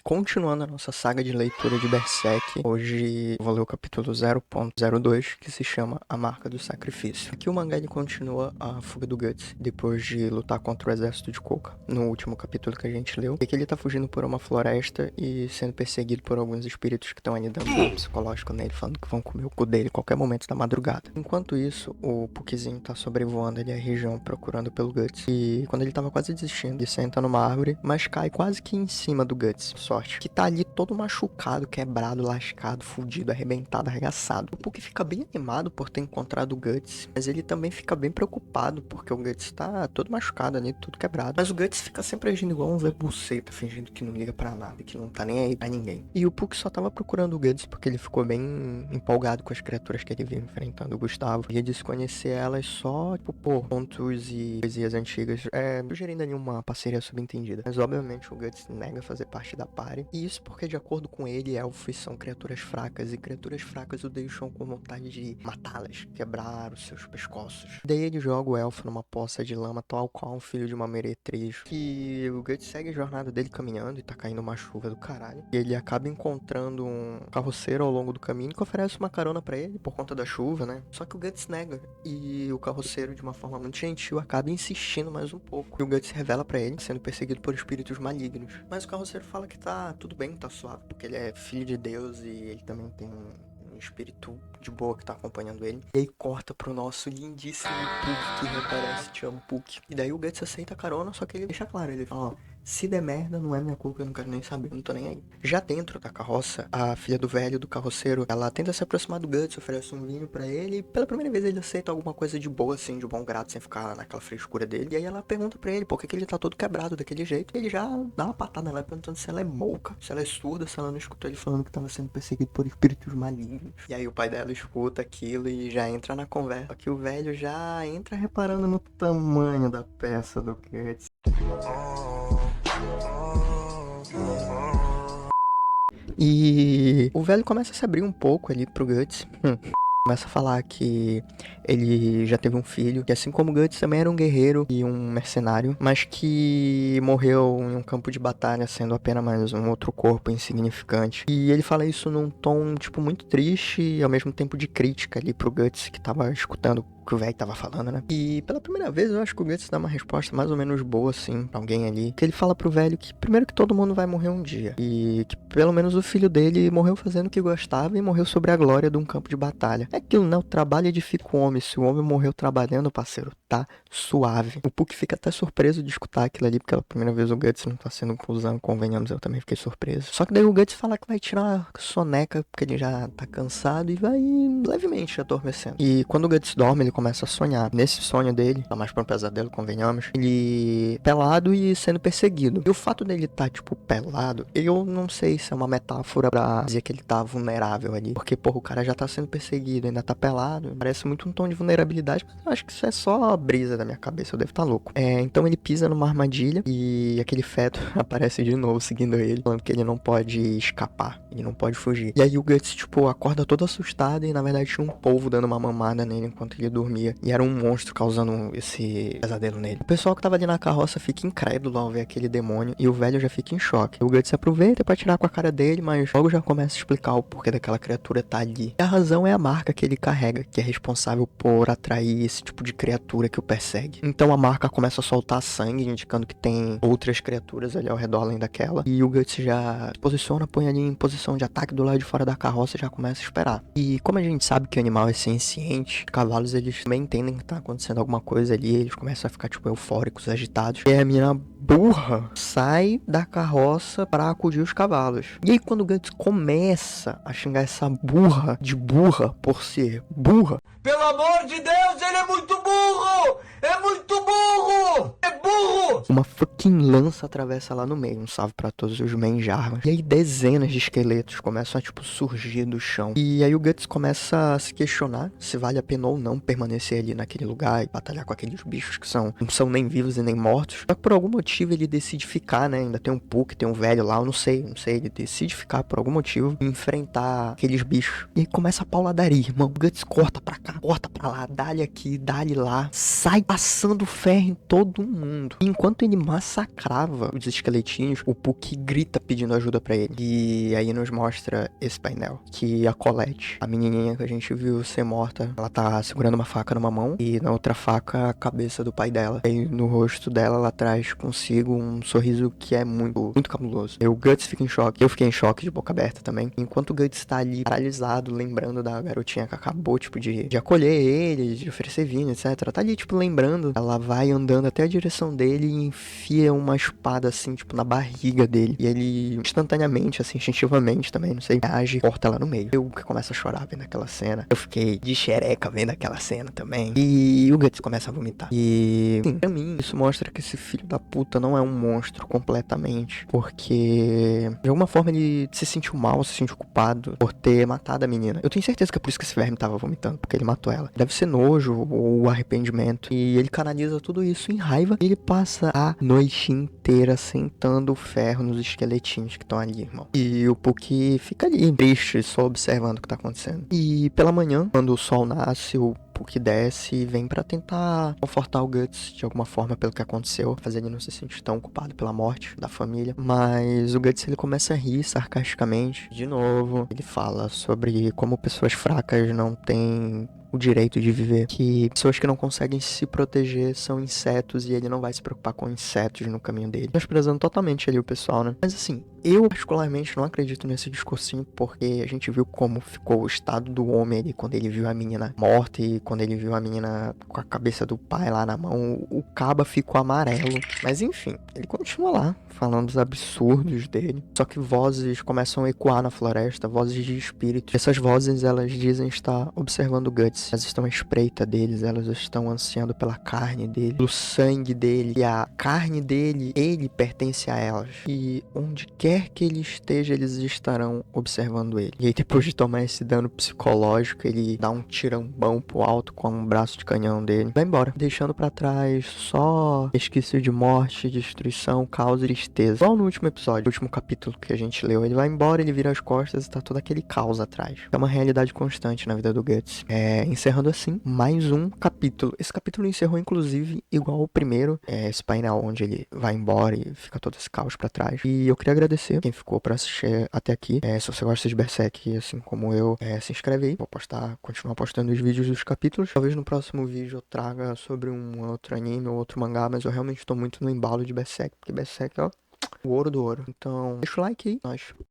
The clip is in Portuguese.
Continuando a nossa saga de leitura de Berserk, hoje eu vou ler o capítulo 0.02, que se chama A Marca do Sacrifício. Aqui o mangá ele continua a fuga do Guts, depois de lutar contra o exército de Koka, no último capítulo que a gente leu. E que ele tá fugindo por uma floresta e sendo perseguido por alguns espíritos que estão ali dando dano psicológico nele, falando que vão comer o cu dele a qualquer momento da madrugada. Enquanto isso, o Puckzinho tá sobrevoando ali a região procurando pelo Guts. E quando ele tava quase desistindo, ele senta numa árvore, mas cai quase que em cima do Guts. Sorte. Que tá ali todo machucado, quebrado, lascado, fudido, arrebentado, arregaçado. O Puck fica bem animado por ter encontrado o Guts, mas ele também fica bem preocupado porque o Guts tá todo machucado ali, tudo quebrado. Mas o Guts fica sempre agindo igual um Zé Buceta, fingindo que não liga pra nada, que não tá nem aí pra ninguém. E o Puck só tava procurando o Guts porque ele ficou bem empolgado com as criaturas que ele viu enfrentando o Gustavo. Ia desconhecer elas só, tipo, por contos e poesias antigas, sugerindo ali uma parceria subentendida. Mas obviamente o Guts nega fazer parte da party. E isso porque, de acordo com ele, elfos são criaturas fracas, e criaturas fracas o deixam com vontade de matá-las, quebrar os seus pescoços. Daí ele joga o elfo numa poça de lama, tal qual um filho de uma meretriz. E o Guts segue a jornada dele caminhando, e tá caindo uma chuva do caralho. E ele acaba encontrando um carroceiro ao longo do caminho que oferece uma carona pra ele, por conta da chuva, né? Só que o Guts nega, e o carroceiro, de uma forma muito gentil, acaba insistindo mais um pouco. E o Guts revela pra ele, sendo perseguido por espíritos malignos. Mas o carroceiro fala que tá tudo bem, tá suave, porque ele é filho de Deus e ele também tem um espírito de boa que tá acompanhando ele. E aí corta pro nosso lindíssimo Puck, que reaparece, te amo, Puck. E daí o Guts aceita a carona, só que ele deixa claro, ele fala, ó, se der merda, não é minha culpa, eu não quero nem saber, eu não tô nem aí. Já dentro da carroça, a filha do velho, do carroceiro, ela tenta se aproximar do Guts, oferece um vinho pra ele, e pela primeira vez ele aceita alguma coisa de boa, assim, de bom grado, sem ficar naquela frescura dele. E aí ela pergunta pra ele por que ele tá todo quebrado daquele jeito, e ele já dá uma patada nela, perguntando se ela é mouca, se ela é surda, se ela não escutou ele falando que tava sendo perseguido por espíritos malignos. E aí o pai dela escuta aquilo e já entra na conversa. Só que o velho já entra reparando no tamanho da peça do Guts. E o velho começa a se abrir um pouco ali pro Guts. Começa a falar que ele já teve um filho, que assim como Guts também era um guerreiro e um mercenário, mas que morreu em um campo de batalha, sendo apenas mais um outro corpo insignificante. E ele fala isso num tom, tipo, muito triste e ao mesmo tempo de crítica ali pro Guts, que tava escutando o que o velho tava falando, né? E pela primeira vez eu acho que o Guts dá uma resposta mais ou menos boa, assim, pra alguém ali. Que ele fala pro velho que primeiro que todo mundo vai morrer um dia. E que pelo menos o filho dele morreu fazendo o que gostava e morreu sobre a glória de um campo de batalha. É aquilo, né? O trabalho edifica o homem. Se o homem morreu trabalhando, parceiro, tá suave. O Puck fica até surpreso de escutar aquilo ali, porque pela primeira vez o Guts não tá sendo um cuzão, convenhamos, eu também fiquei surpreso. Só que daí o Guts fala que vai tirar uma soneca, porque ele já tá cansado e vai levemente adormecendo. E quando o Guts dorme, ele começa a sonhar. Nesse sonho dele, tá mais pra um pesadelo, convenhamos, ele pelado e sendo perseguido. E o fato dele tá, tipo, pelado, eu não sei se é uma metáfora pra dizer que ele tá vulnerável ali. Porque, porra, o cara já tá sendo perseguido, ainda tá pelado. Parece muito um tom de vulnerabilidade, mas eu acho que isso é só brisa da minha cabeça, eu devo estar louco. Então ele pisa numa armadilha e aquele feto aparece de novo seguindo ele, falando que ele não pode escapar, ele não pode fugir. E aí o Guts, tipo, acorda todo assustado e na verdade tinha um polvo dando uma mamada nele enquanto ele dormia. E era um monstro causando esse pesadelo nele. O pessoal que tava ali na carroça fica incrédulo ao ver aquele demônio e o velho já fica em choque. O Guts aproveita pra tirar com a cara dele, mas logo já começa a explicar o porquê daquela criatura tá ali. E a razão é a marca que ele carrega, que é responsável por atrair esse tipo de criatura que o persegue. Então a marca começa a soltar sangue, indicando que tem outras criaturas ali ao redor além daquela. E o Guts já se posiciona, põe ali em posição de ataque do lado de fora da carroça e já começa a esperar. E como a gente sabe que o animal é senciente, os cavalos eles também entendem que tá acontecendo alguma coisa ali, eles começam a ficar tipo eufóricos, agitados. E a mina burra sai da carroça para acudir os cavalos. E aí quando o Guts começa a xingar essa burra de burra por ser burra, pelo amor de Deus, ele é muito burro! É muito burro! É burro! uma fucking lança atravessa lá no meio. Um salve pra todos os Menjarmas. E aí dezenas de esqueletos começam a, tipo, surgir do chão. E aí o Guts começa a se questionar se vale a pena ou não permanecer ali naquele lugar e batalhar com aqueles bichos que não são nem vivos e nem mortos. Só que por algum motivo ele decide ficar, né? Ainda tem um Puck, tem um velho lá, eu não sei. Ele decide ficar por algum motivo e enfrentar aqueles bichos. E aí começa a pauladaria, irmão. O Guts corta pra cá, corta pra lá, dá-lhe aqui, dá-lhe lá. Sai passando ferro em todo mundo. E enquanto ele massacrava os esqueletinhos, o Puck grita pedindo ajuda pra ele. E aí nos mostra esse painel, que a Colette, a menininha que a gente viu ser morta, ela tá segurando uma faca numa mão e na outra faca a cabeça do pai dela. E no rosto dela ela traz consigo um sorriso que é muito, muito cabuloso. E o Guts fica em choque, eu fiquei em choque de boca aberta também. Enquanto o Guts tá ali paralisado, lembrando da garotinha que acabou, tipo, de acolher ele, de oferecer vinho, etc. Tá ali, tipo, lembrando. Ela vai andando até a direção dele e enfia uma espada, assim, tipo, na barriga dele. E ele, instantaneamente, assim, instintivamente também, não sei, age e corta ela no meio. Eu que começo a chorar vendo aquela cena. Eu fiquei de xereca vendo aquela cena também. E o Guts começa a vomitar. E, sim, pra mim, isso mostra que esse filho da puta não é um monstro completamente. Porque, de alguma forma, ele se sentiu mal, se sentiu culpado por ter matado a menina. Eu tenho certeza que é por isso que esse verme tava vomitando, porque ele matou ela. Deve ser nojo ou arrependimento. E ele canaliza tudo isso em raiva. E ele passa a noite inteira sentando o ferro nos esqueletinhos que estão ali, irmão. E o Puck fica ali, triste, só observando o que tá acontecendo. E pela manhã, quando o sol nasce, o Puck desce e vem pra tentar confortar o Guts de alguma forma pelo que aconteceu, fazer ele não se sentir tão culpado pela morte da família. Mas o Guts, ele começa a rir sarcasticamente. De novo, ele fala sobre como pessoas fracas não têm o direito de viver, que pessoas que não conseguem se proteger são insetos e ele não vai se preocupar com insetos no caminho dele. Desprezando totalmente ali o pessoal, né? Mas assim, eu particularmente não acredito nesse discursinho, porque a gente viu como ficou o estado do homem ali quando ele viu a menina morta e quando ele viu a menina com a cabeça do pai lá na mão, o Caba ficou amarelo. Mas enfim, ele continua lá, falando os absurdos dele. Só que vozes começam a ecoar na floresta, vozes de espíritos. Essas vozes, elas dizem estar observando o Guts. Elas estão à espreita deles, elas estão ansiando pela carne dele, pelo sangue dele. E a carne dele, ele pertence a elas. E onde quer que ele esteja, eles estarão observando ele. E aí, depois de tomar esse dano psicológico, ele dá um tirambão pro alto com um braço de canhão dele. Vai embora, deixando pra trás só resquício de morte, destruição, caos e tristeza. Igual no último episódio, no último capítulo que a gente leu. Ele vai embora, ele vira as costas e tá todo aquele caos atrás. É uma realidade constante na vida do Guts. Encerrando assim, mais um capítulo. Esse capítulo encerrou, inclusive, igual o primeiro. Esse painel onde ele vai embora e fica todo esse caos pra trás. E eu queria agradecer quem ficou pra assistir até aqui. Se você gosta de Berserk, assim como eu, se inscreve aí. Vou continuar postando os vídeos dos capítulos. Talvez no próximo vídeo eu traga sobre um outro anime ou outro mangá, mas eu realmente tô muito no embalo de Berserk, porque Berserk, ó, o ouro do ouro. Então, deixa o like aí, nós.